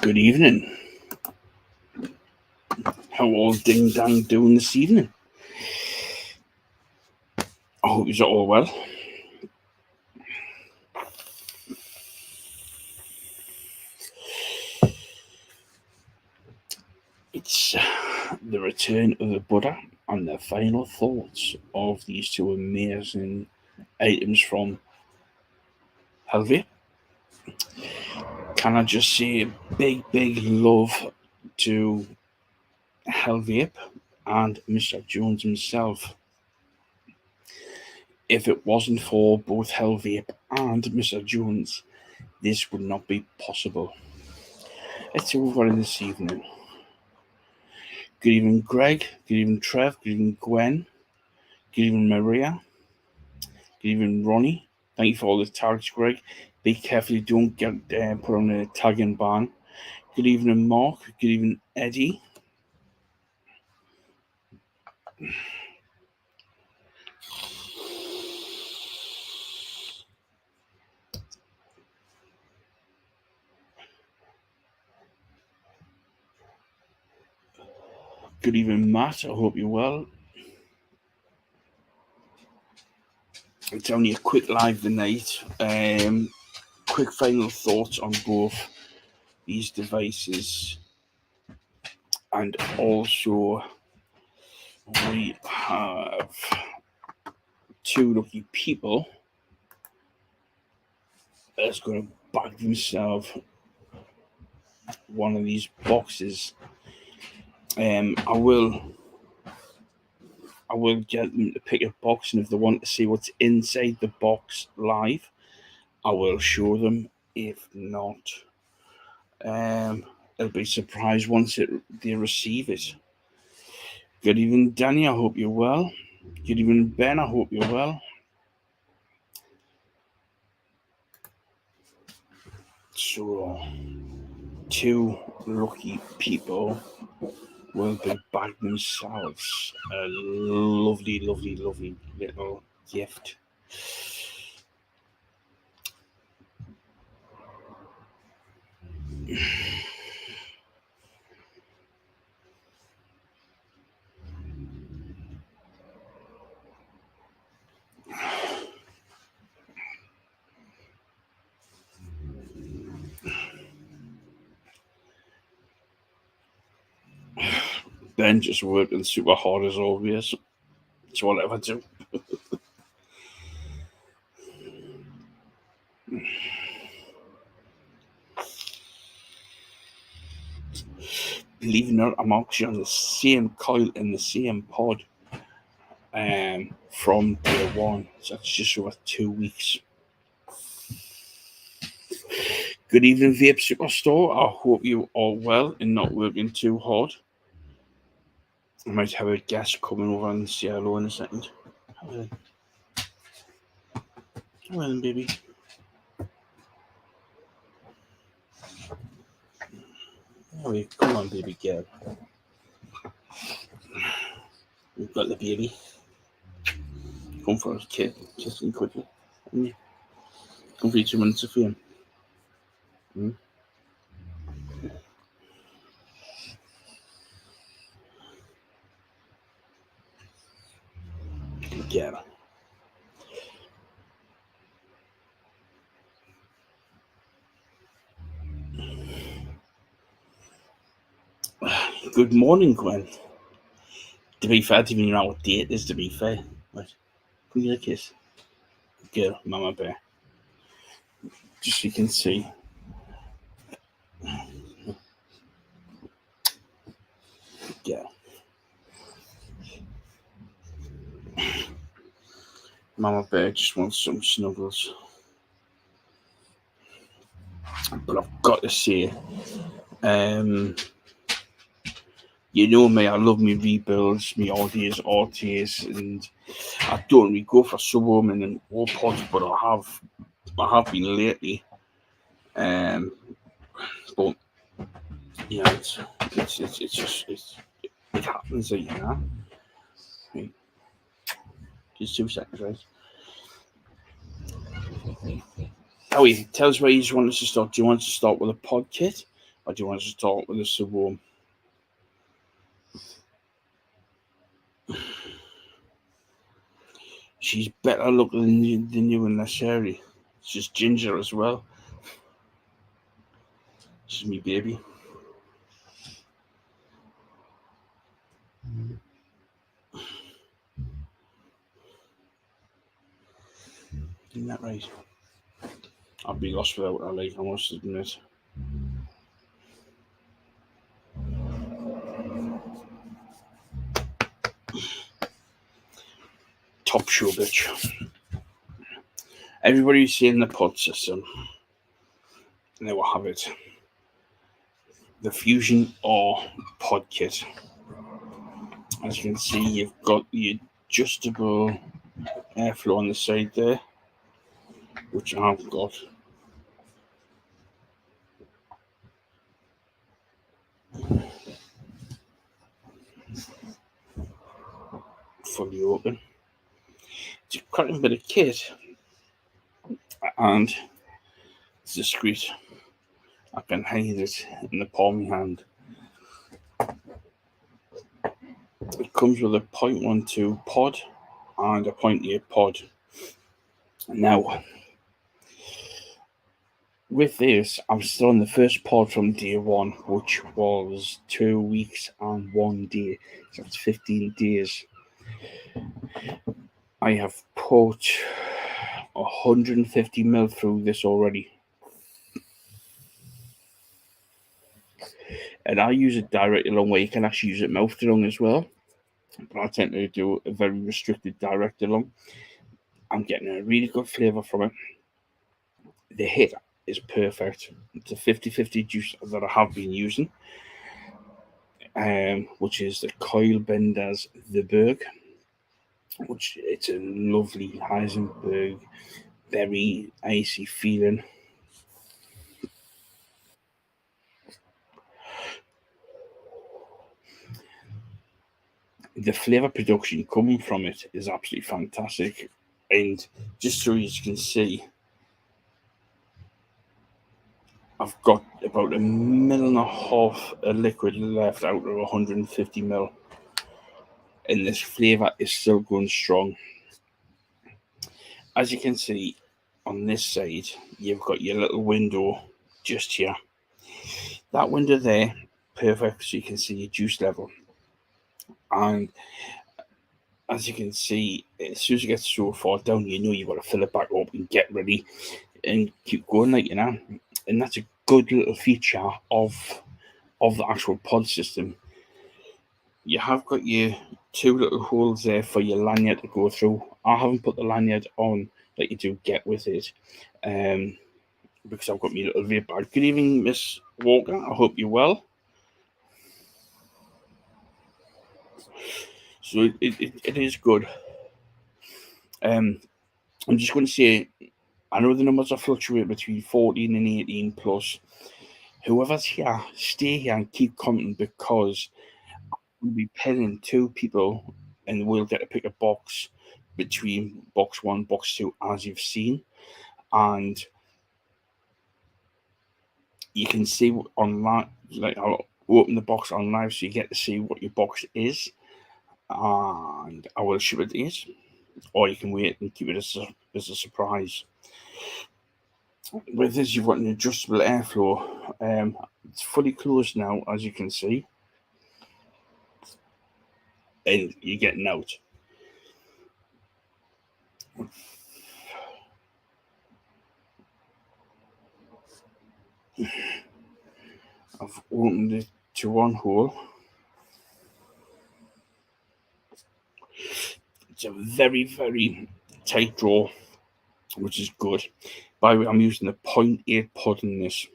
Good evening. How all ding dang doing this evening? I hope you're all well. It's the return of the Buddha and the final thoughts of these two amazing items from Hellvape. Can I just say big love to Hellvape and Mr. Jones himself. If it wasn't for both Hellvape and Mr. Jones, this would not be possible. Let's see what we've got in this evening. Good evening, Greg. Good evening, Trev. Good evening, Gwen. Good evening, Maria. Good evening, Ronnie. Thank you for all the tags, Greg. Be careful you don't get put on a tagging ban. Good evening, Mark. Good evening, Eddie. Good evening, Matt. I hope you're well. It's only a quick live tonight. Quick final thoughts on both these devices, and also we have two lucky people that's going to bag themselves one of these boxes. I will get them to pick a box, and if they want to see what's inside the box live, I will show them. If not, it'll be a surprise once they receive it. Good evening, Danny. I hope you're well. Good evening, Ben. I hope you're well. So, two lucky people will be bagging themselves a lovely little gift. Ben just working super hard as always. It's whatever do. Believe it or not, I'm actually on the same coil in the same pod from day one. So that's just over 2 weeks. Good evening, Vape Superstore. I hope you are well and not working too hard. I might have a guest coming over and say hello in a second. Hello then, baby. Oh, come on, baby girl. We've got the baby. Come for a kiss and cuddle. Come for you 2 minutes of fame. Yeah. Good morning, Gwen. To be fair, I don't even know what day it is, to be fair. Right. Can you get a kiss? Girl, Mama Bear. Just so you can see. Yeah. Mama Bear just wants some snuggles. But I've got to say, you know me, I love me rebuilds, me RTAs, and I don't really go for Subohm and all pods, but I have been lately. But yeah, it happens, you know. Right. Just 2 seconds, right? Howie, tell us where you want us to start. Do you want us to start with a pod kit, I do want to start with the Subohm. She's better looking than you in this area. She's ginger as well. She's me baby. Isn't that right? I'd be lost without her, like, I must admit. Top show bitch. Everybody's seeing the pod system. And they will have it. The Fusion or pod kit. As you can see, you've got the adjustable airflow on the side there, which I've got. Fully open. It's a cracking bit of kit, and it's discreet. I can hide it in the palm of my hand. It comes with a 0.12 pod and a 0.8 pod. Now, with this, I'm still on the first pod from day one, which was 2 weeks and 1 day. So it's 15 days. I have put 150 mil through this already. And I use it directly along where you can actually use it mouthed along as well. But I tend to do a very restricted direct along. I'm getting a really good flavour from it. The hit is perfect. It's a 50-50 juice that I have been using, which is the Coil Benders The Berg, which it's a lovely Heisenberg, very icy feeling. The flavour production coming from it is absolutely fantastic. And just so you can see, I've got about 1.5 mil of liquid left out of 150 mil. And this flavour is still going strong. As you can see on this side, you've got your little window just here. That window there, perfect, so you can see your juice level. And as you can see, as soon as you get so far down, you know you've got to fill it back up and get ready and keep going, like, you know. And that's a good little feature of the actual pod system. You have got your 2 little holes there for your lanyard to go through. I haven't put the lanyard on like you do get with it, because I've got my little vape bag. Good evening, Miss Walker. I hope you're well. So it is good. I'm just going to say, I know the numbers are fluctuating between 14 and 18 plus. Whoever's here, stay here and keep commenting, because we'll be penning 2 people and we'll get to pick a box between box 1, box 2, as you've seen. And you can see online, like, I'll open the box on live so you get to see what your box is, and I will ship it is, or you can wait and keep it as a surprise. With this, you've got an adjustable airflow. It's fully closed now, as you can see, and you're getting out. I've opened it to one hole. It's a very, very tight draw, which is good. By the way, I'm using the 0.8 pod in this.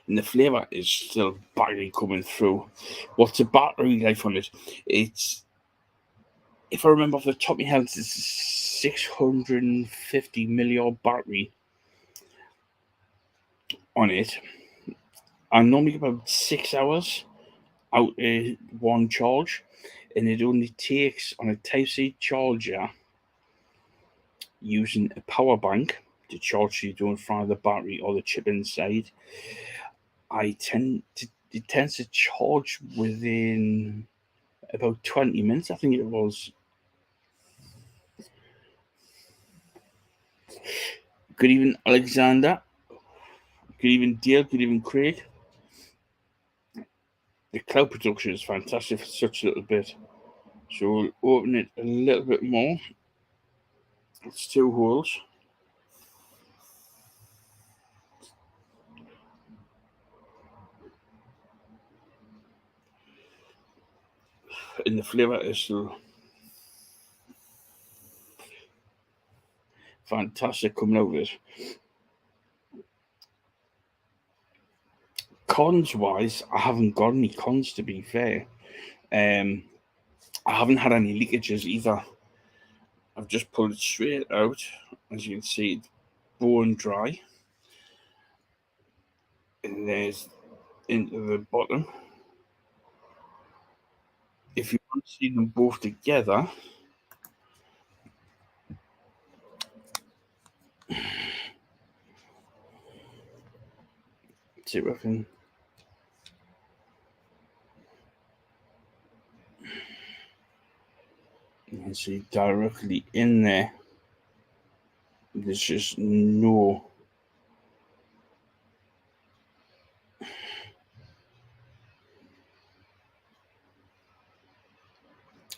And the flavour is still barely coming through. What's the battery life on it? It's, if I remember off the top of my head, it's a 650 milliamp battery on it. I normally get about 6 hours out of one charge, and it only takes on a Type C charger using a power bank to charge you don't fry the battery or the chip inside. It tends to charge within about 20 minutes, I think it was. Good evening, Alexander. Good evening, Dale. Good evening, Craig. The cloud production is fantastic for such a little bit. So we'll open it a little bit more. It's 2 holes. And the flavour is still fantastic coming out of it. Cons wise, I haven't got any cons to be fair. I haven't had any leakages either. I've just pulled it straight out. As you can see, it's bone dry. And there's into the bottom. If you want to see them both together, see if I can. You can see directly in there. There's just no.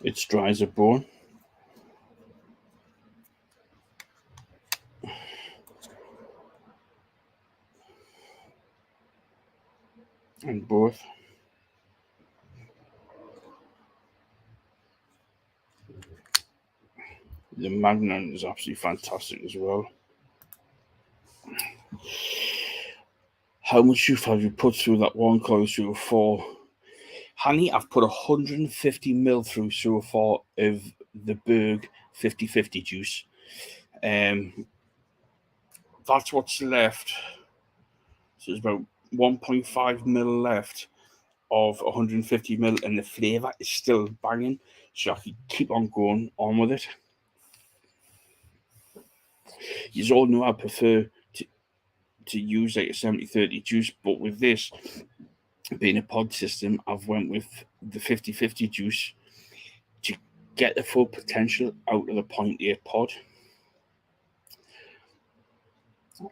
It's dry as a bone. And both. The Magnum is absolutely fantastic as well. How much youth have you put through that one coil so far? Honey, I've put 150 ml through so far of the Berg 50/50 juice. That's what's left. So there's about 1.5 ml left of 150 ml, and the flavour is still banging. So I can keep on going on with it. You all know I prefer to use like a 70/30 juice, but with this being a pod system, I've went with the 50/50 juice to get the full potential out of the 0.8 pod.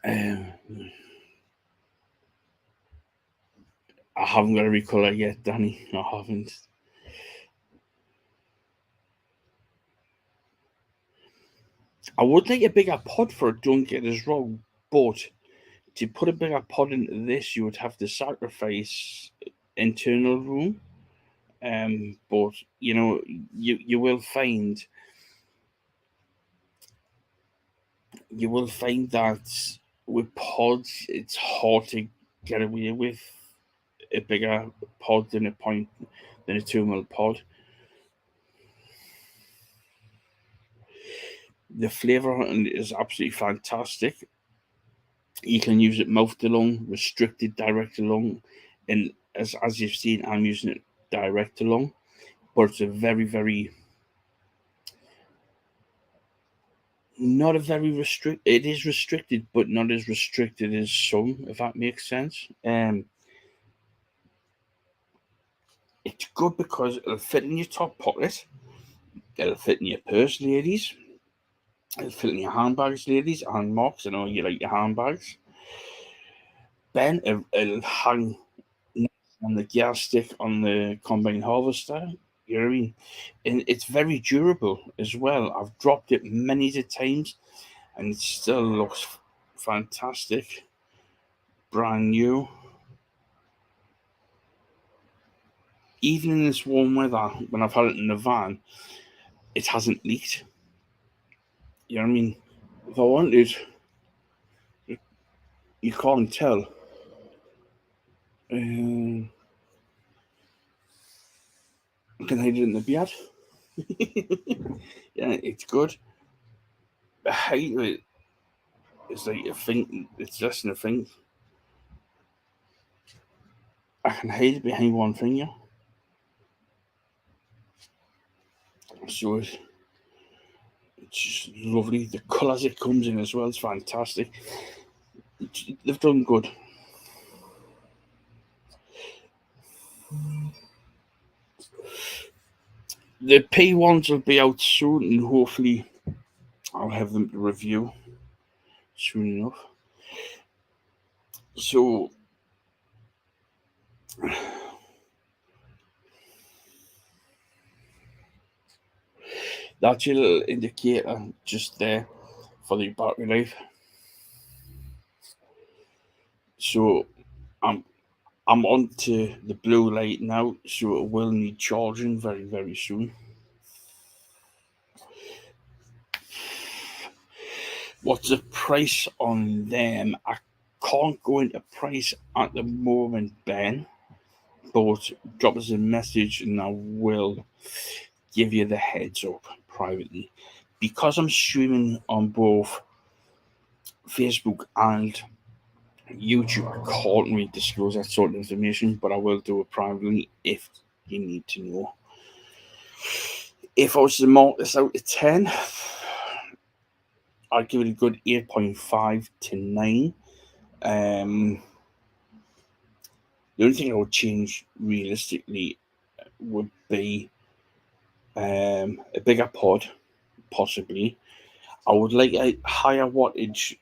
I haven't got a recolor yet, Danny. I haven't. I would like a bigger pod for it, don't get us wrong, but to put a bigger pod into this, you would have to sacrifice internal room. But you know, you will find that with pods, it's hard to get away with a bigger pod than a 2 mil pod. The flavour on it is absolutely fantastic. You can use it mouth to lung, restricted direct to lung, and as you've seen, I'm using it direct to lung. But it's a very not a very restrict. It is restricted, but not as restricted as some, if that makes sense. It's good because it'll fit in your top pocket. It'll fit in your purse, ladies. It'll fit in your handbags, ladies, and Marks. I know you like your handbags. Ben, it'll hang on the gas stick on the combine harvester. You know what I mean? And it's very durable as well. I've dropped it many times, and it still looks fantastic, brand new. Even in this warm weather, when I've had it in the van, it hasn't leaked. You know what I mean? If I wanted, you can't tell. I can hide it in the beard. Yeah, it's good. The height of it is like a thing. It's less than a thing. I can hide it behind one finger. So just lovely. The colours it comes in as well, it's fantastic. They've done good. The P1s will be out soon, and hopefully I'll have them to review soon enough. So that's your little indicator just there for the battery life. So I'm on to the blue light now, so it will need charging very, very soon. What's the price on them? I can't go into price at the moment, Ben, but drop us a message and I will give you the heads up privately. Because I'm streaming on both Facebook and YouTube, I can't really disclose that sort of information, but I will do it privately if you need to know. If I was to mark this out of 10, I'd give it a good 8.5 to 9. The only thing I would change realistically would be a bigger pod, possibly. I would like a higher wattage,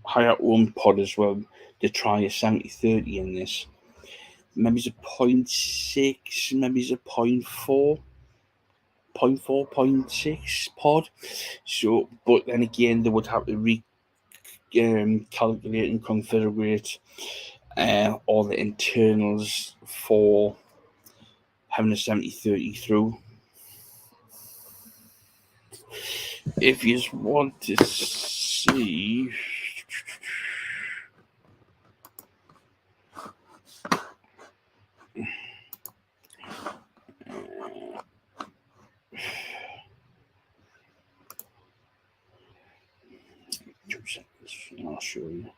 higher ohm pod as well to try a 7030 in this. Maybe it's a 0.6, maybe it's a 0.4, 0.4, 0.6 pod. So, but then again, they would have to calculate and configure all the internals for having a 7030 through. If you want to see, I'll show you.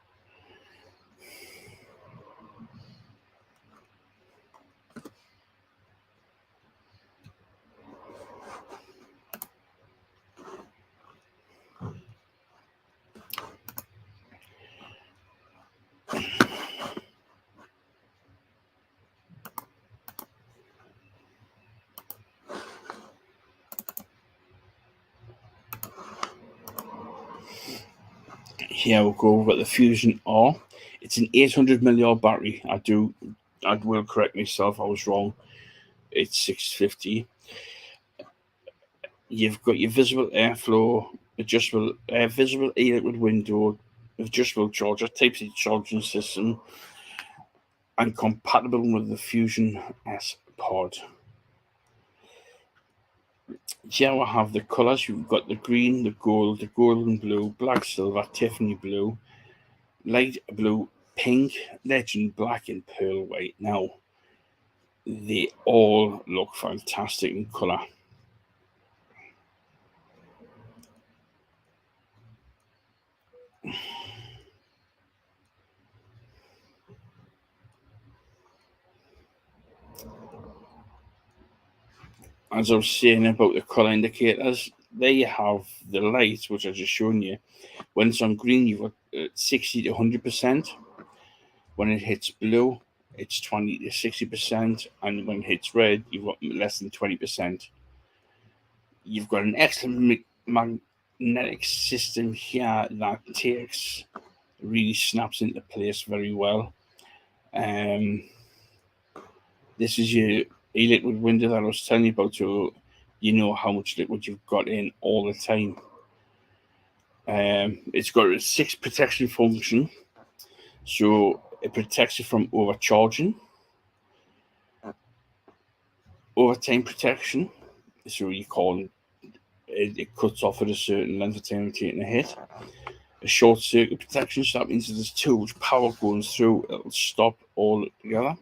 Here we go. We've got the Fusion R. It's an 800 mAh battery. I will correct myself. I was wrong. It's 650. You've got your visible airflow, adjustable visible e-liquid window, adjustable charger, Type-C charging system, and compatible with the Fusion S pod. Here we have the colours. You've got the green, the gold, the golden blue, black silver, Tiffany blue, light blue, pink, legend black, and pearl white. Now, they all look fantastic in colour. As I was saying about the colour indicators, there you have the light, which I just shown you. When it's on green, you've got 60 to 100%. When it hits blue, it's 20 to 60%. And when it hits red, you've got less than 20%. You've got an excellent magnetic system here that really snaps into place very well. This is your e-liquid window that I was telling you about, so you know how much liquid you've got in all the time. It's got a 6 protection function, so it protects you from overcharging, overtime protection, so you can't, it cuts off at a certain length of time of taking a hit. A short circuit protection, so that means if there's too much power going through, it'll stop all together.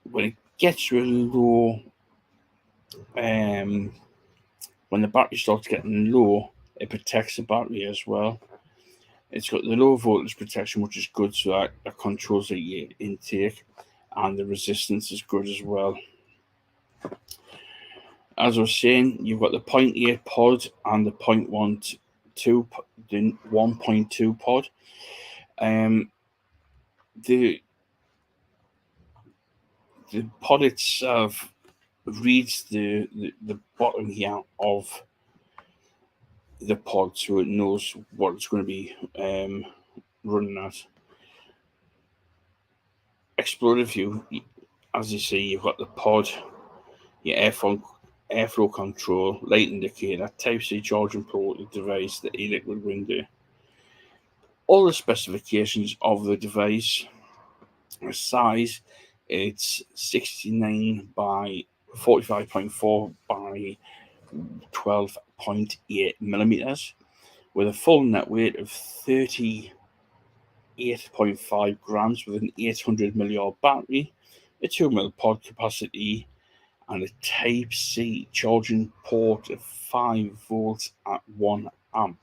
When it gets really low, when the battery starts getting low, it protects the battery as well. It's got the low voltage protection, which is good, so that it controls the intake, and the resistance is good as well. As I was saying, you've got the 0.8 pod and the 0.12, the 1.2 pod. The pod itself reads the bottom here of the pod, so it knows what it's going to be running at. Explorer view, as you see, you've got the pod, your airflow control, light indicator, Type-C charging port device, the e-liquid window, all the specifications of the device. The size, it's 69 by 45.4 by 12.8 millimeters, with a full net weight of 38.5 grams, with an 800 milliamp battery, a 2 mil pod capacity, and a Type-C charging port of 5 volts at 1 amp.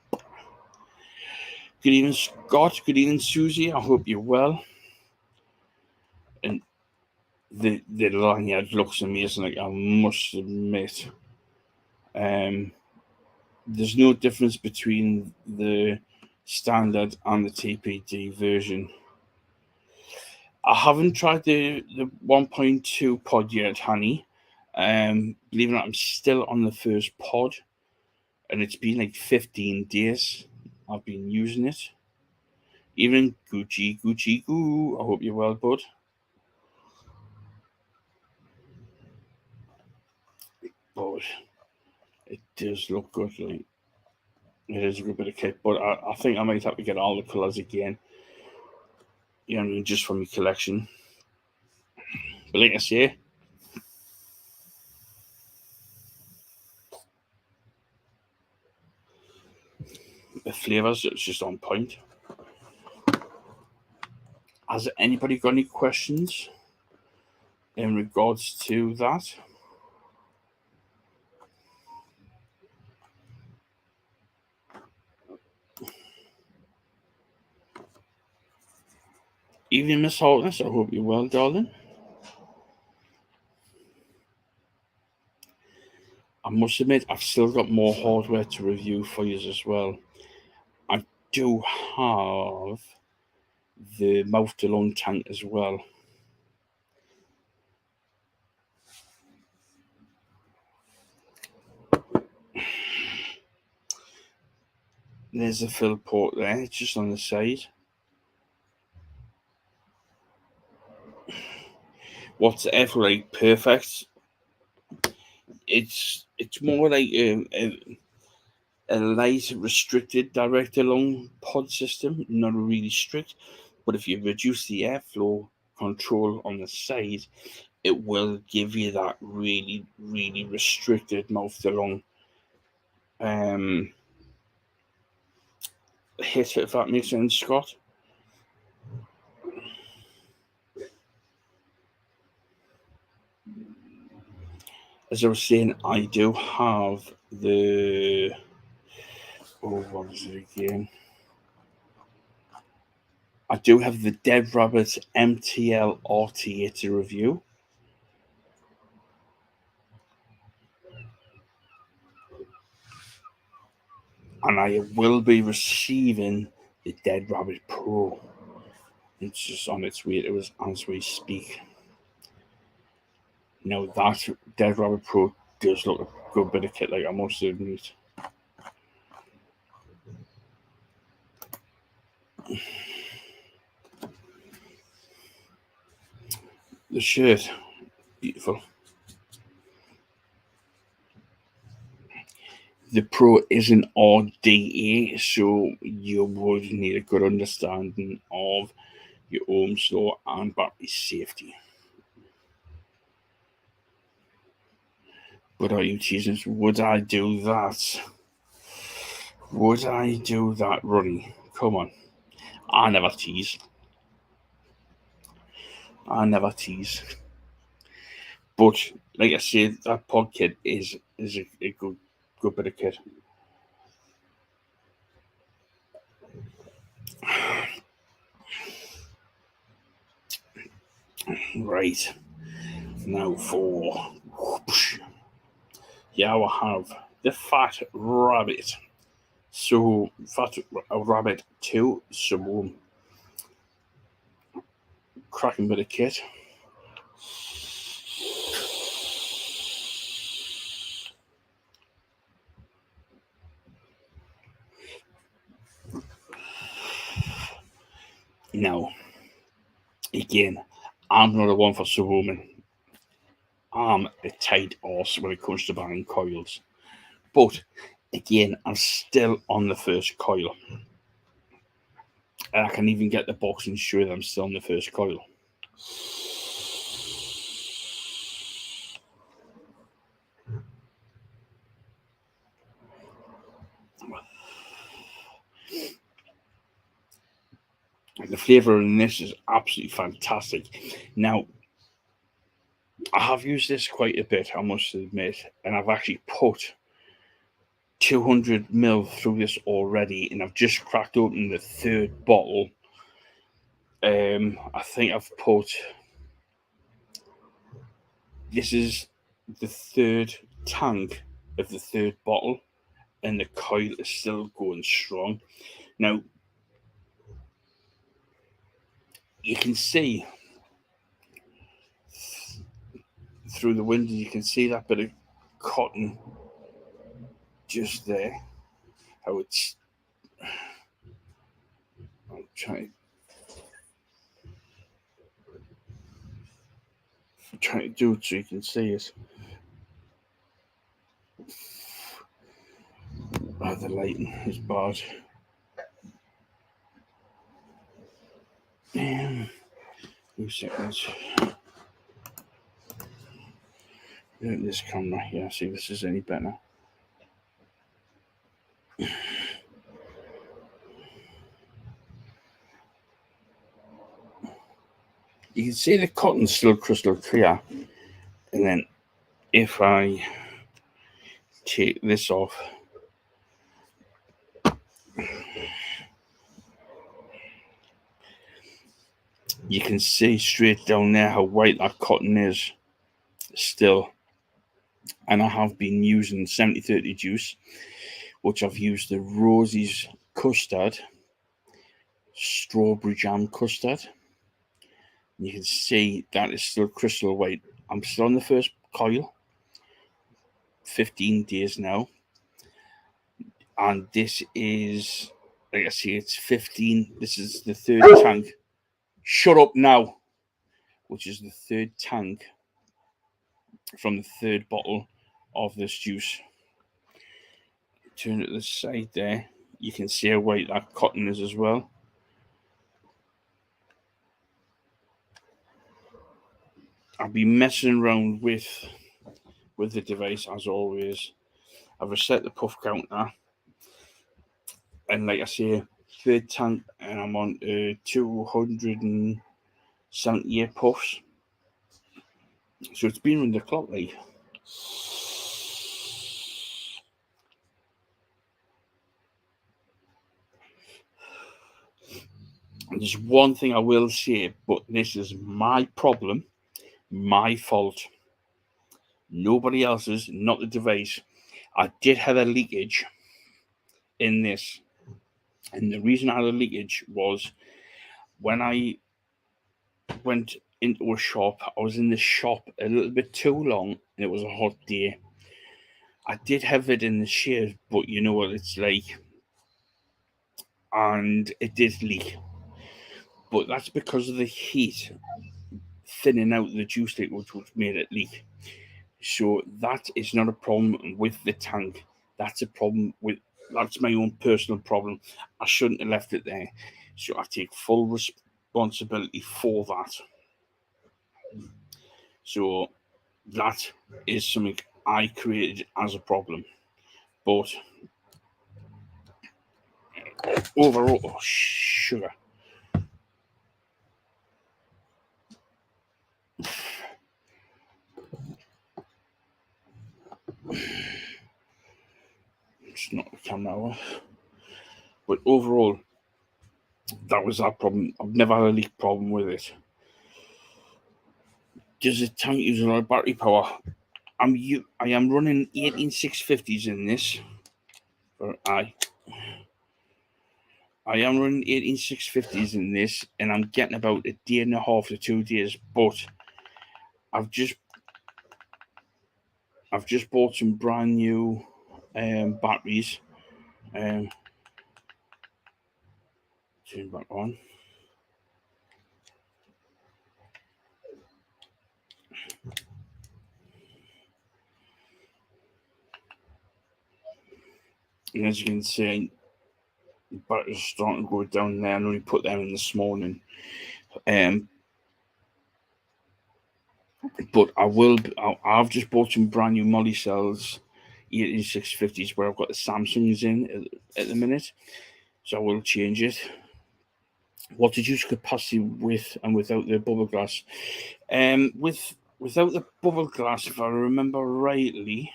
Good evening, Scott. Good evening, Susie. I hope you're well. And the lanyard looks amazing, like, I must admit. There's no difference between the standard and the TPD version. I haven't tried the 1.2 pod yet, honey. Believe it or not, I'm still on the first pod, and it's been like 15 days I've been using it. Even Gucci Goo, I hope you're well, bud. But it does look good. Like, it is a good bit of kit, but I think I might have to get all the colours again. You know, just from my collection. But like I say, the flavours, it's just on point. Has anybody got any questions in regards to that? Evening, Miss Holtness. I hope you're well, darling. I must admit, I've still got more hardware to review for you as well. I do have the mouth-to-lung tank as well. There's a fill port there, just on the side. What's ever like perfect? It's more like a light restricted direct lung pod system, not really strict. But if you reduce the airflow control on the side, it will give you that really, really restricted mouth to lung hit, if that makes sense, Scott. As I was saying, I do have the what was it again? I do have the Dead Rabbit MTL RT8 to review. And I will be receiving the Dead Rabbit Pro. It's just on its way to us as we speak. Now that Dead Rabbit Pro does look a good bit of kit, like I must admit. The shirt, beautiful. The Pro is an RDA, so you would need a good understanding of your ohms law and battery safety. But are you teasing? Would I do that? Would I do that, Ronnie? Come on. I never tease. I never tease. But like I said, that pod kit is a good bit of kit. Right. Now for Here we have the Fat Rabbit. So, Fat Rabbit 2 Subohm. Cracking bit of kit. Now, again, I'm not a one for Subohm. I'm a tight arse when it comes to buying coils. But again, I'm still on the first coil. And I can even get the box and show that I'm still on the first coil. The flavour in this is absolutely fantastic. Now, I have used this quite a bit, I must admit, and I've actually put 200ml through this already, and I've just cracked open the third bottle. I think I've put, this is the third tank of the third bottle, and the coil is still going strong. Now, you can see through the window, you can see that bit of cotton just there. How it's, I'm trying to do it so you can see it. Oh, the lighting is bad. 2 seconds. This camera here, see if this is any better. You can see the cotton's still crystal clear. And then if I take this off, you can see straight down there how white that cotton is still. And I have been using 70/30 juice, which I've used the Rosie's custard, strawberry jam custard. You can see that is still crystal white. I'm still on the first coil, 15 days now. And this is, like I say, it's 15. This is the third tank. Shut up now. Which is the third tank from the third bottle of this juice. Turn it to the side there. You can see how white that cotton is as well. I'll be messing around with the device as always. I've reset the puff counter, and like I say, third tank, and I'm on 278 puffs. So it's been on the clock, like. And there's one thing I will say, but this is my problem, my fault. Nobody else's, not the device. I did have a leakage in this. And the reason I had a leakage was when I went into a shop, I was in the shop a little bit too long, and it was a hot day. I did have it in the shade, but you know what it's like. And it did leak. But that's because of the heat thinning out the juice liquid, which made it leak. So that is not a problem with the tank. That's my own personal problem. I shouldn't have left it there. So I take full responsibility for that. So that is something I created as a problem. But overall, sugar. It's not the camera off. But overall, that was that problem. I've never had a leak problem with it. Does the tank use a lot of battery power? I am running 18650s in this. I am running 18650s in this, and I'm getting about a day and a half to 2 days. But I've just bought some brand new batteries. Turn back on. And as you can see, the batteries are starting to go down there. I only put them in this morning. But I've just bought some brand new molly cells, 18650s, where I've got the Samsungs in at the minute. So I will change it. What did you capacity with and without the bubble glass? Without the bubble glass, if I remember rightly,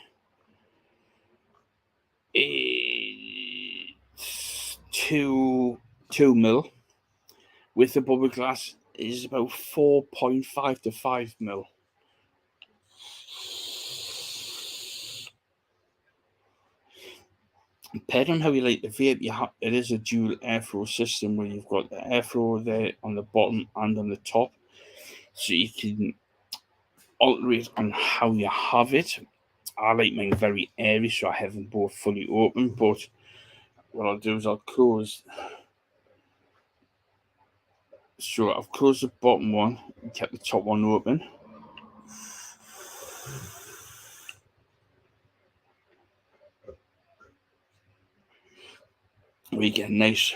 it's 2 mil. With the bubble glass is about 4.5 to 5 mil. Depending on how you like the vape, it is a dual airflow system where you've got the airflow there on the bottom and on the top, so you can alter it on how you have it. I like mine very airy, so I have them both fully open. But what I'll do is I'll close. So I've closed the bottom one and kept the top one open. We get a nice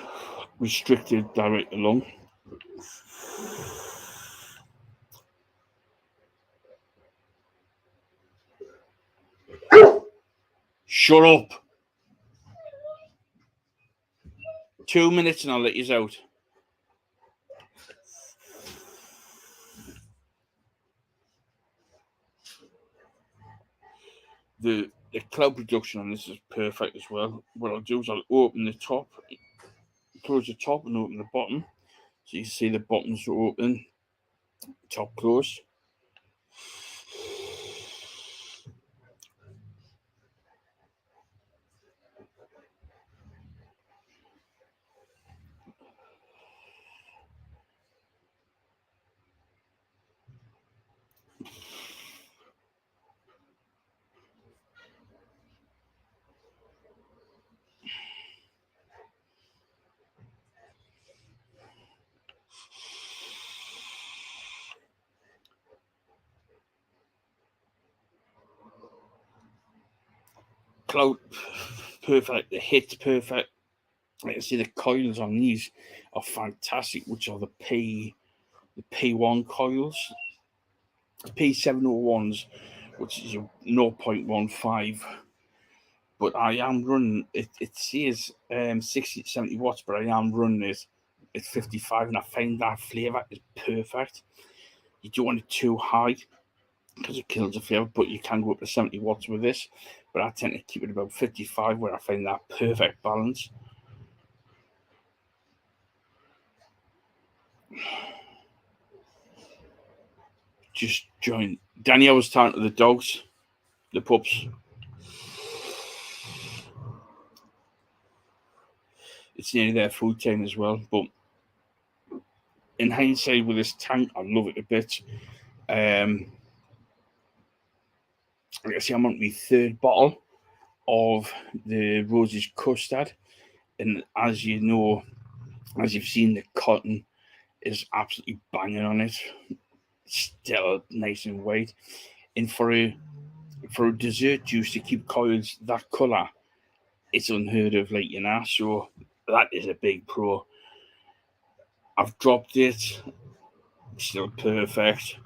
restricted direct along. Shut up. 2 minutes and I'll let you out. The cloud production on this is perfect as well. What I'll do is I'll open the top, close the top and open the bottom. So you see the bottoms are open, top closed. Cloud perfect, the hit's perfect. Like I see the coils on these are fantastic, which are the P1 coils, P701s, which is a 0.15. But I am running it. It says 60 to 70 watts, but I am running it at 55, and I find that flavour is perfect. You don't want it too high because it kills the flavour, but you can go up to 70 watts with this. But I tend to keep it about 55, where I find that perfect balance. Just join. Danielle was talking to the dogs, the pups. It's nearly their food time as well. But in hindsight, with this tank, I love it a bit. Like I say, I'm on my third bottle of the Rose's custard, and as you know, as you've seen, the cotton is absolutely banging on it. Still nice and white, and for a dessert juice to keep coils that colour, it's unheard of, like, you know. So that is a big pro. I've dropped it, still perfect.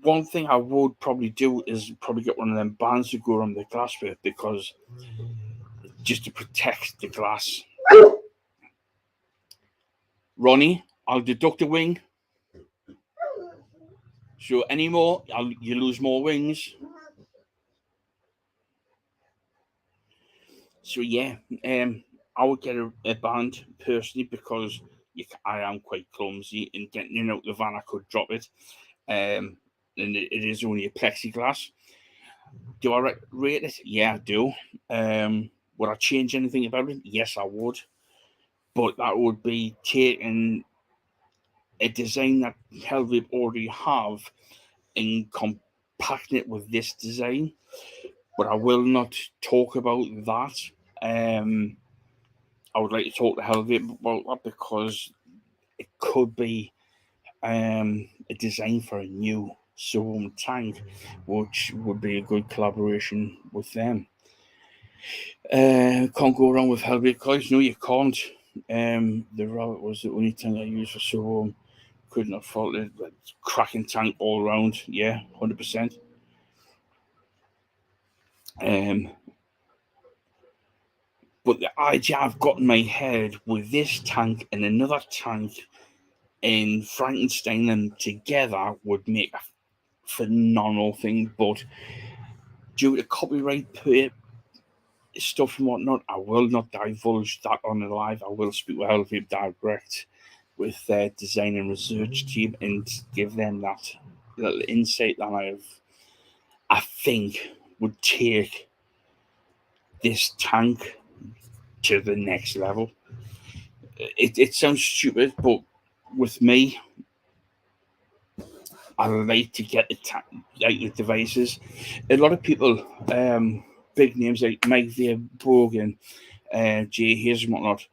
One thing I would probably do is probably get one of them bands to go on the glass with, because just to protect the glass. Ronnie, I'll deduct a wing. So any more, you lose more wings. So yeah, I would get a band personally, because I am quite clumsy, and getting out the van I could drop it. and it is only a plexiglass. Do I rate it? Yeah, I do. Would I change anything about it? Yes, I would. But that would be taking a design that Hellvape already have and compacting it with this design. But I will not talk about that. I would like to talk to Hellvape about that because it could be a design for a new Subohm tank, which would be a good collaboration with them. Can't go wrong with Hellvapes coins. No, you can't. The rabbit was the only tank I used for Subohm. Could not fault it. But cracking tank all round. Yeah, 100%. But the idea I've got in my head with this tank and another tank in Frankenstein them together would make a phenomenal thing. But due to copyright stuff and whatnot, I will not divulge that on the live. I will speak with Hellvapes direct with their design and research team and give them that little insight that I think would take this tank to the next level. It sounds stupid, but with me, I like to get the devices. A lot of people, big names like Mike Veer, Brogan, Jay Hayes and whatnot,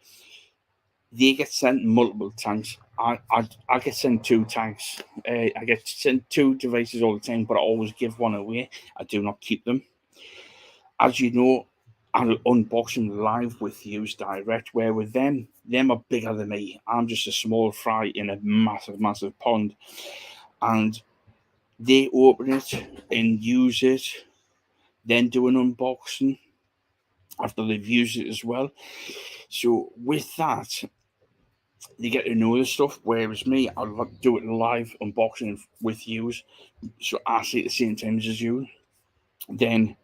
they get sent multiple tanks. I get sent 2 tanks. I get sent 2 devices all the time, but I always give one away. I do not keep them. As you know, I'll unbox them live with you direct, where with them are bigger than me. I'm just a small fry in a massive, massive pond. And they open it and use it, then do an unboxing after they've used it as well. So with that, they get to know the stuff. Whereas me, I'll do it live unboxing with you, so I see it at the same time as you. Then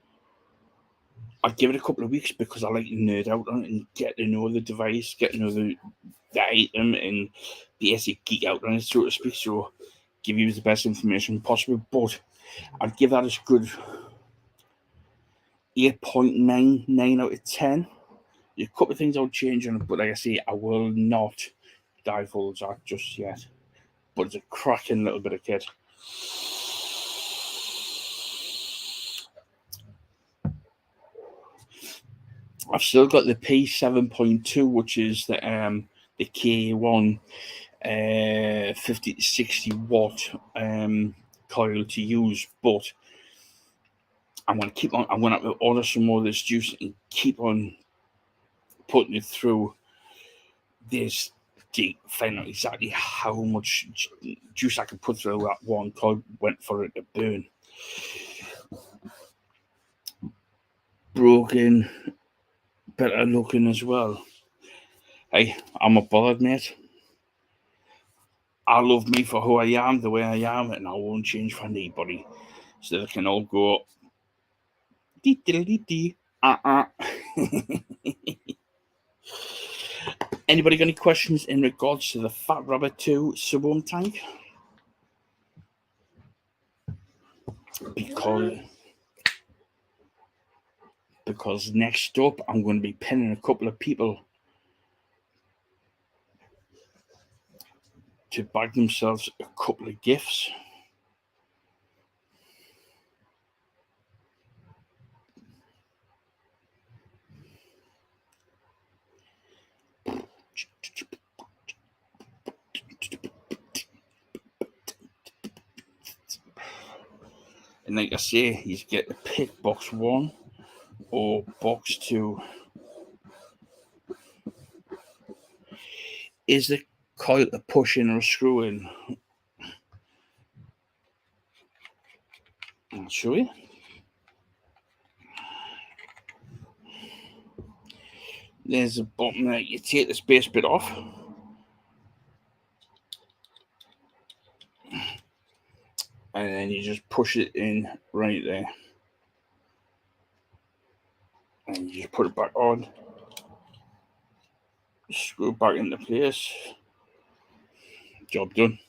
I'd give it a couple of weeks because I like to nerd out on it and get to know the device, get to know the item, and basically geek out on it, so to speak. So give you the best information possible. But I'd give that a good 8.99 out of 10. A couple of things I'll change on it, but like I say, I will not divulge that just yet. But it's a cracking little bit of kit. I've still got the P7.2, which is the K1 50 to 60 watt coil to use, but I'm going to keep on. I'm going to order some more of this juice and keep on putting it through this to find out exactly how much juice I can put through that one coil went for it to burn. Broken, better looking as well. Hey, I'm not bothered, mate. I love me for who I am, the way I am, and I won't change for anybody. So they can all go dee dee dee dee. Anybody got any questions in regards to the Fat Rabbit 2 Subohm tank? Because next up I'm going to be pinning a couple of people to bag themselves a couple of gifts. And like I say, you get to pick box 1 or box 2. Is the coil a push in or a screw in? I'll show you. There's a button there. You take the space bit off. And then you just push it in right there. And you just put it back on. Screw it back into place. Job done.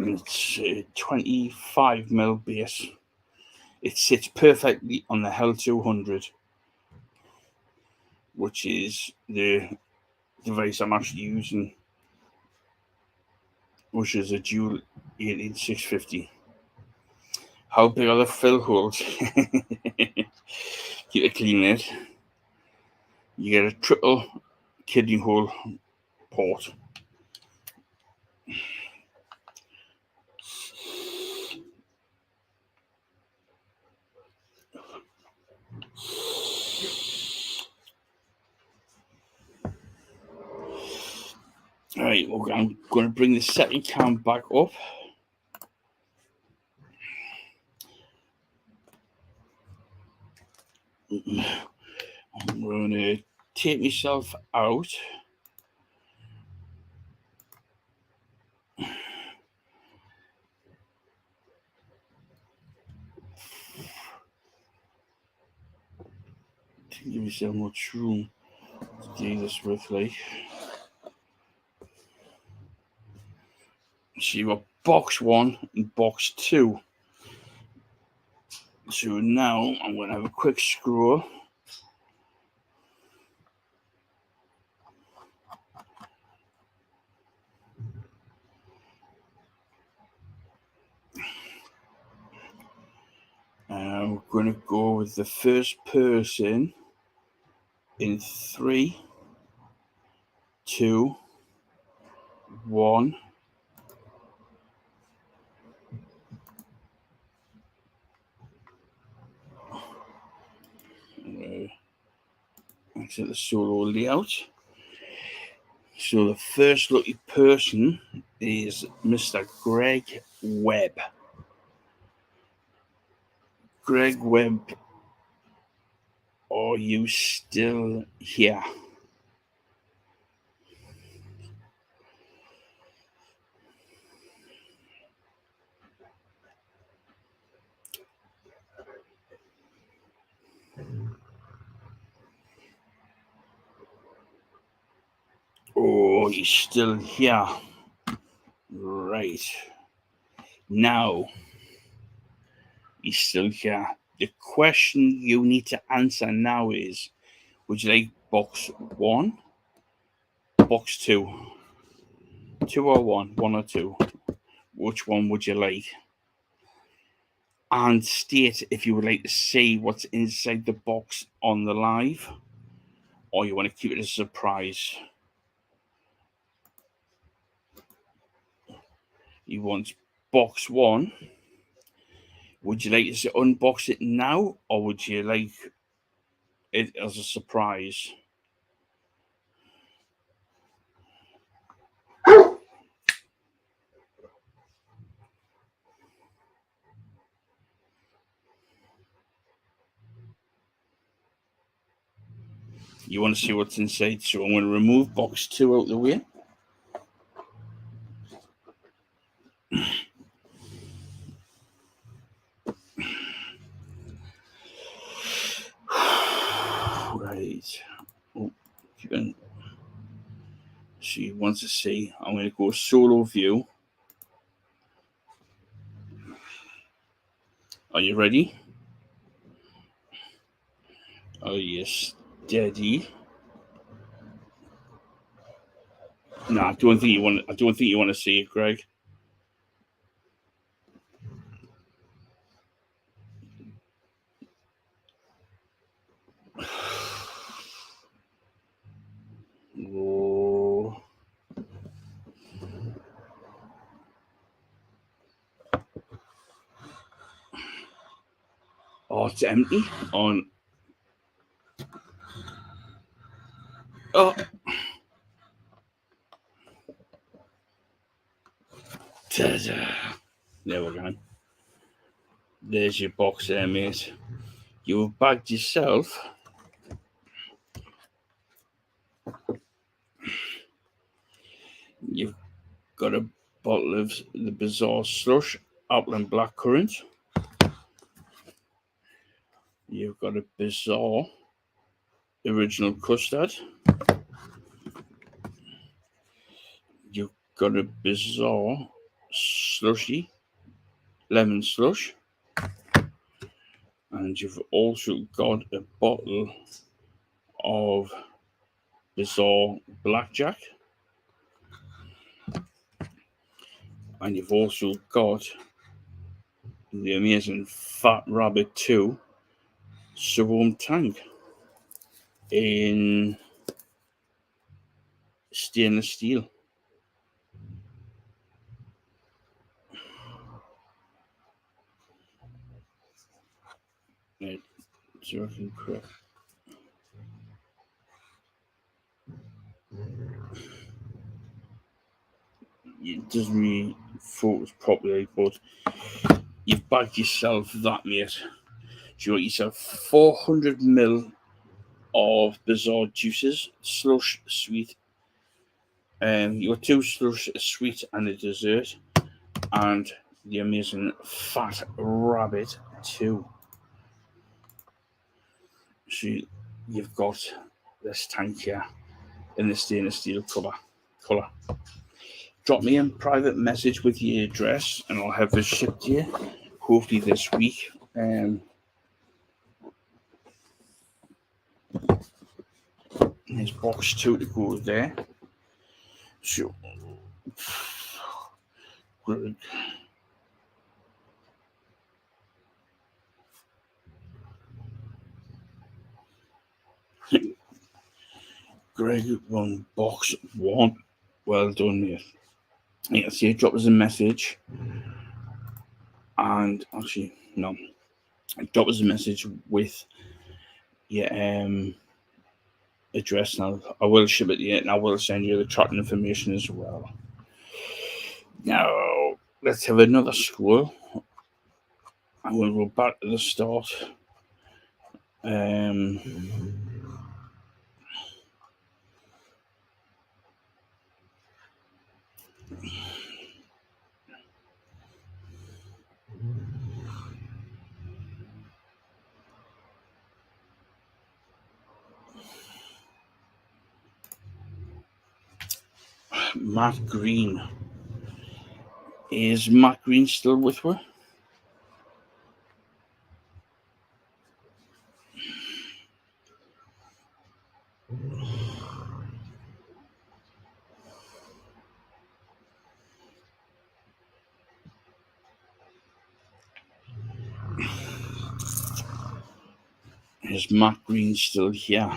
and it's 25mm base. It sits perfectly on the Hell 200, which is the device I'm actually using, which is a dual 18650. How big are the fill holes? Keep it clean, mate. You get a triple kidney hole port. Alright, okay, I'm going to bring the second cam back up. I'm going to take myself out. To give myself much room to do this with, like. So you've got box 1 and box 2. So now I'm going to have a quick scroll. And I'm going to go with the first person in 3, 2, 1. Exit the solo layout. So the first lucky person is Mr. Greg Webb. Greg Webb, are you still here? Oh, he's still here. Right. Now, he's still here. The question you need to answer now is, would you like box 1, box 2? 2 or 1? 1 or 2? Which one would you like? And state if you would like to see what's inside the box on the live, or you want to keep it as a surprise. You want box 1. Would you like us to unbox it now, or would you like it as a surprise? You want to see what's inside, so I'm going to remove box 2 out of the way. Right. Oh, she wants to see. I'm going to go solo view. Are you ready? Oh yes, steady. No, I don't think you want. I don't think you want to see it, Greg. Oh. Oh, it's empty. On. Oh. Ta-da. There we go. There's your box there, mate. You've bagged yourself. You've got a bottle of the Bizarre Slush, apple and blackcurrant. You've got a Bizarre Original Custard. You've got a Bizarre slushy, lemon slush, and you've also got a bottle of Bizarre Blackjack, and you've also got the amazing Fat Rabbit 2 Subohm tank in stainless steel. Right, so I can correct. It doesn't really focus properly, but you've bagged yourself that, mate. So you got yourself 400 ml of Bizarre Juices, slush, sweet. You got 2 slush, a sweet, and a dessert, and the amazing Fat Rabbit 2. So you've got this tank here in the stainless steel colour. Drop me a private message with your address, and I'll have this shipped to you, hopefully this week. There's box 2 to go there. So, Greg won box 1. Well done, mate. You can see, drop us a message, and actually, no, drop us a message with your address, and I will ship it to you, and I will send you the tracking information as well. Now, let's have another score. And we'll go back to the start. Matt Green. Is Matt Green still with her? Is Matt Green still here?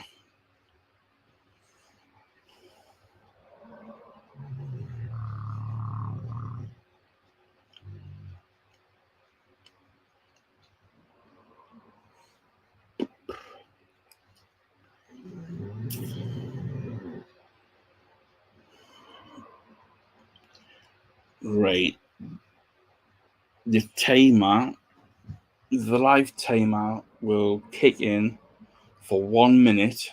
Right. The live timer will kick in for 1 minute,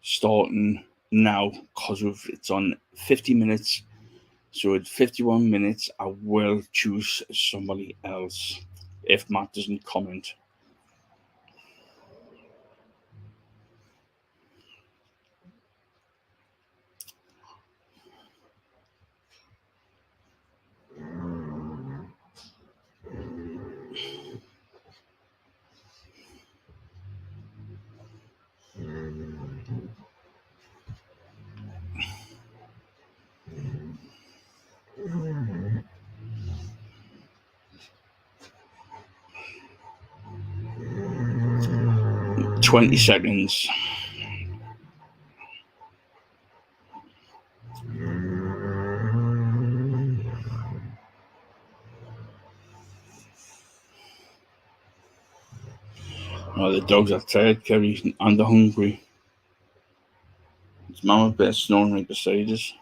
starting now, because it's on 50 minutes. So at 51 minutes, I will choose somebody else if Matt doesn't comment. Mm. 20 seconds. Oh, the dogs are tired, Kerry, and they're hungry. His mama better snoring right beside us.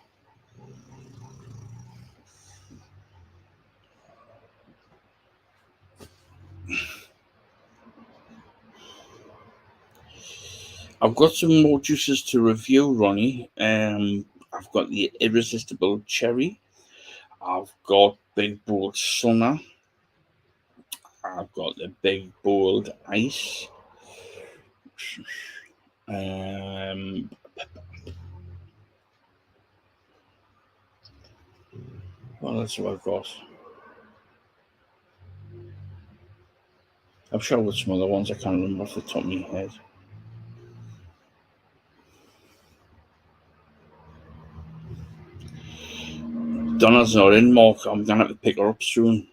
I've got some more juices to review, Ronnie. I've got the Irresistible Cherry. I've got Big Bold Summer. I've got the Big Bold Ice. Well, that's what I've got. I'm sure with some other ones I can't remember off the top of my head. Donna's not in, Mark. I'm gonna have to pick her up soon.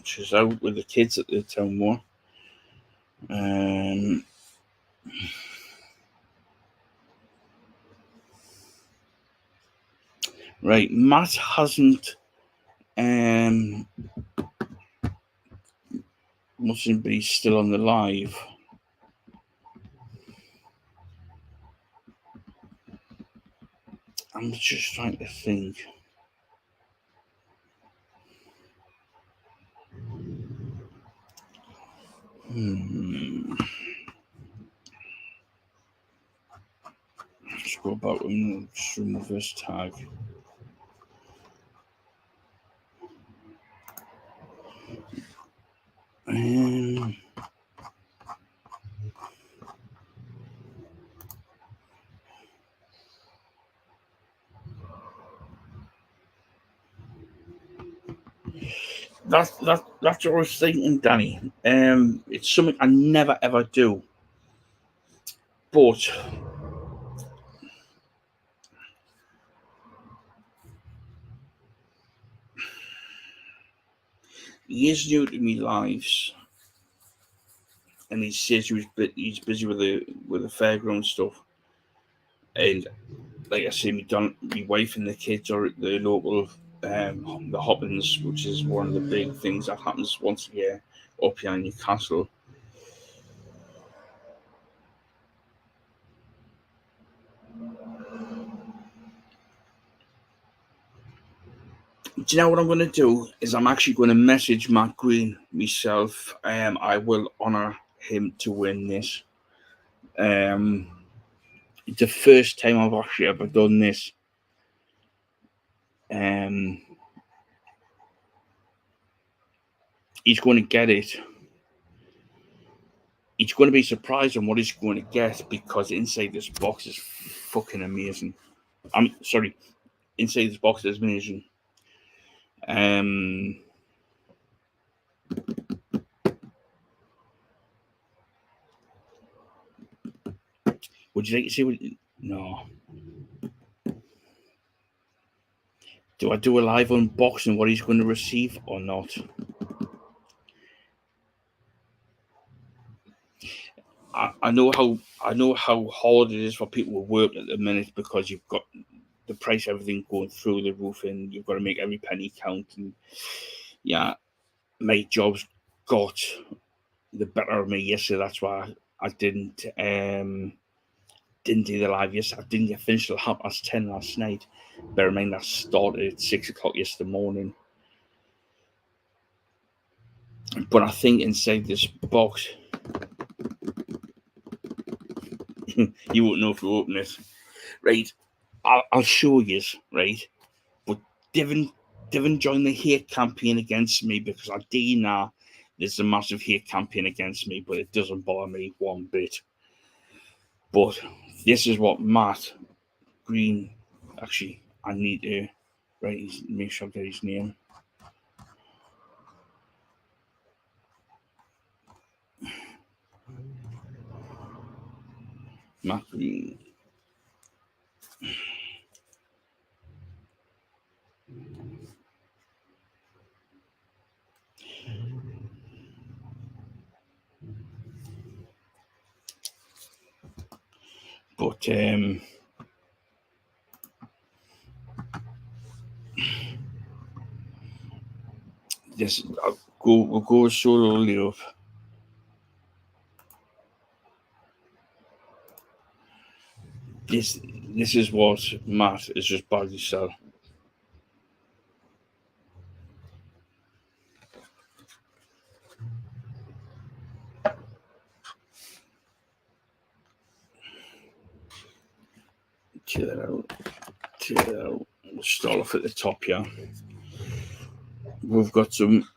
She's out with the kids at the town more. Right, Matt hasn't. Mustn't be still on the live. I'm just trying to think. Let's go back and remove this tag. That's what I was thinking, Danny. It's something I never ever do, but he is new to me lives, and he says he's busy with the fairground stuff, and like I say, my wife and the kids are at the local the Hoppins, which is one of the big things that happens once a year up here in Newcastle. Do you know what I'm going to do? Is I'm actually going to message Matt Green myself. I will honour him to win this. It's the first time I've actually ever done this. He's going to get it. He's going to be surprised on what he's going to get because inside this box is fucking amazing. I'm sorry, inside this box is amazing. Would you like to see what? No. Do I do a live unboxing what he's going to receive or not? I know how hard it is for people to work at the minute because you've got the price of everything going through the roof and you've got to make every penny count. And yeah, my job's got the better of me yesterday. That's why I didn't do the live yesterday. I didn't get finished till 10:30 last night. Bear in mind that started at 6 o'clock yesterday morning. But I think inside this box, you won't know if you open it. Right, I'll show you, right? But Devon joined the hate campaign against me because I do now there's a massive hate campaign against me, but it doesn't bother me one bit. But this is what Matt Green, actually, I need to make sure I get his name. Matt Green. But this we'll go slowly up. This is what Matt is just badly sell. Check that out. We'll start off at the top here. We've got some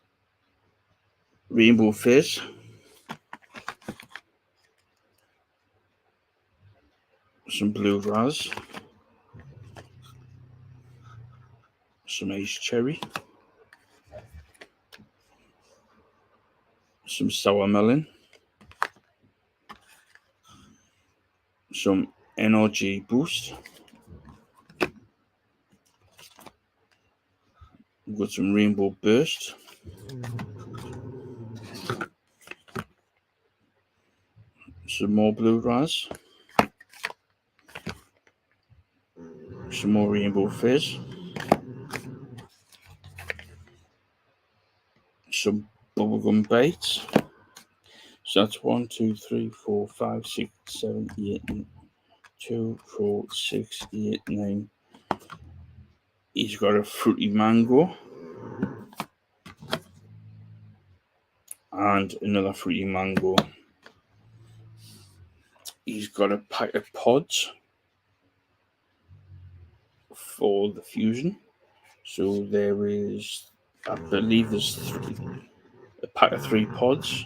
rainbow fizz, some blue raz, some aged cherry, some sour melon, some energy boost. We've got some rainbow burst, some more blue raz, some more rainbow fizz, some bubblegum bites. So that's 1, 2, 3, 4, 5, 6, 7, 8, 2, 4, 6, 8, 9. He's got a fruity mango and another fruity mango. He's got a pack of pods for the fusion. So there is, I believe there's a pack of 3 pods.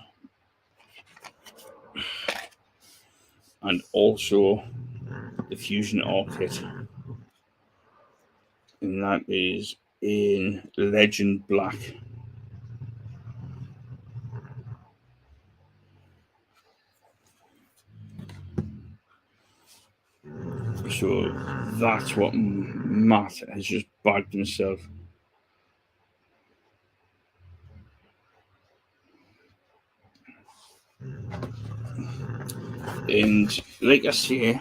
And also the fusion art kit. And that is in Legend Black. So that's what Matt has just bagged himself. And like I say,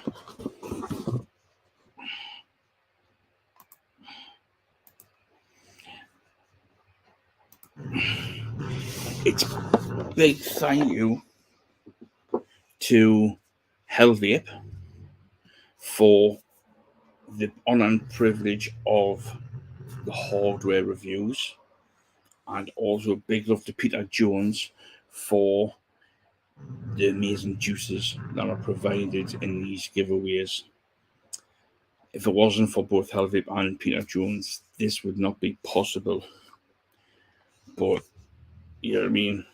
it's a big thank you to Hellvape for the honour and privilege of the hardware reviews, and also a big love to Peter Jones for the amazing juices that are provided in these giveaways. If it wasn't for both Hellvape and Peter Jones, this would not be possible. But, you know what I mean?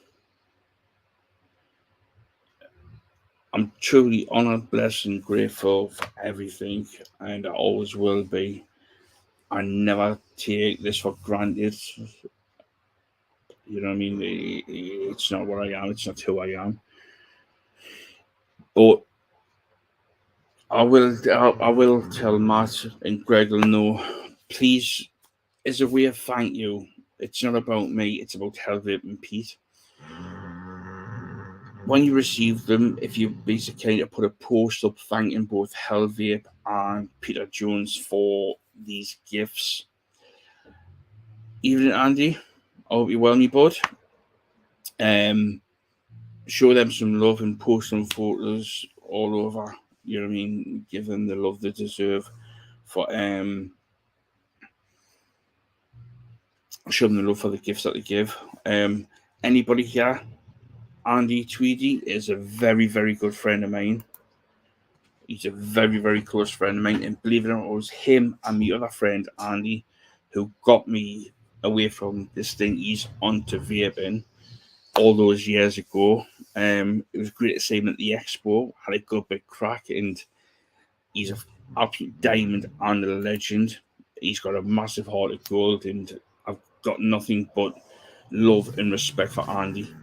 I'm truly honoured, blessed, and grateful for everything, and I always will be. I never take this for granted. You know what I mean? It's not what I am, it's not who I am. But I will tell Matt and Greg will know, please, as a way of thank you, it's not about me, it's about Hellvape and Pete. When you receive them, if you basically put a post up thanking both Hellvape and Peter Jones for these gifts. Evening, Andy. I hope you're well, me bud. Show them some love and post some photos all over. You know what I mean? Give them the love they deserve. For show them the love for the gifts that they give. Anybody here? Andy Tweedy is a very, very good friend of mine. He's a very, very close friend of mine. And believe it or not, it was him and my other friend, Andy, who got me away from this thing. He's onto vaping all those years ago. It was great to see him at the expo. Had a good big crack, and he's an absolute diamond and a legend. He's got a massive heart of gold, and I've got nothing but love and respect for Andy.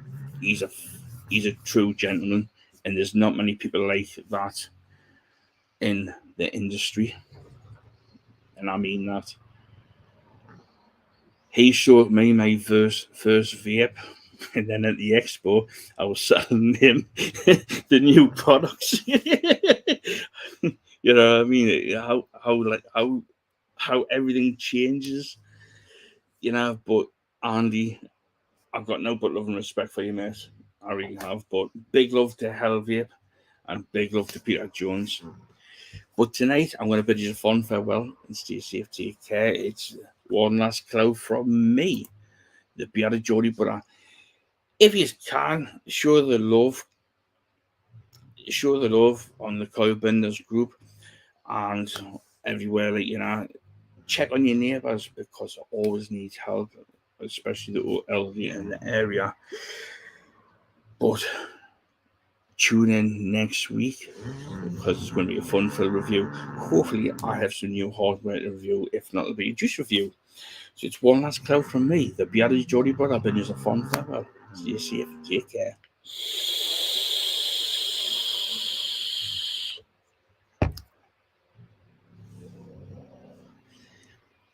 He's a true gentleman, and there's not many people like that in the industry, and I mean that. He showed me my first vape, and then at the expo, I was selling him the new products. You know what I mean? How everything changes, you know. But Andy, I've got no but love and respect for you, mate. I really have. But big love to Hellvape and big love to Peter Jones. But tonight, I'm going to bid you a fond farewell and stay safe, take care. It's one last cloud from me, the bearded Geordie Butter. If you can, show the love on the Cowbenders group and everywhere, like, you know, check on your neighbours because they always need help, especially the elderly in the area. But tune in next week because it's going to be a fun-filled review. Hopefully, I have some new hardware to review. If not, it'll be a juice review. So it's one last cloud from me. The Beardy Jody Brother. I've been using a fun farewell. Stay safe. Take care.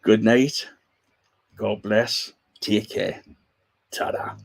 Good night. God bless. Take care. Ta-da.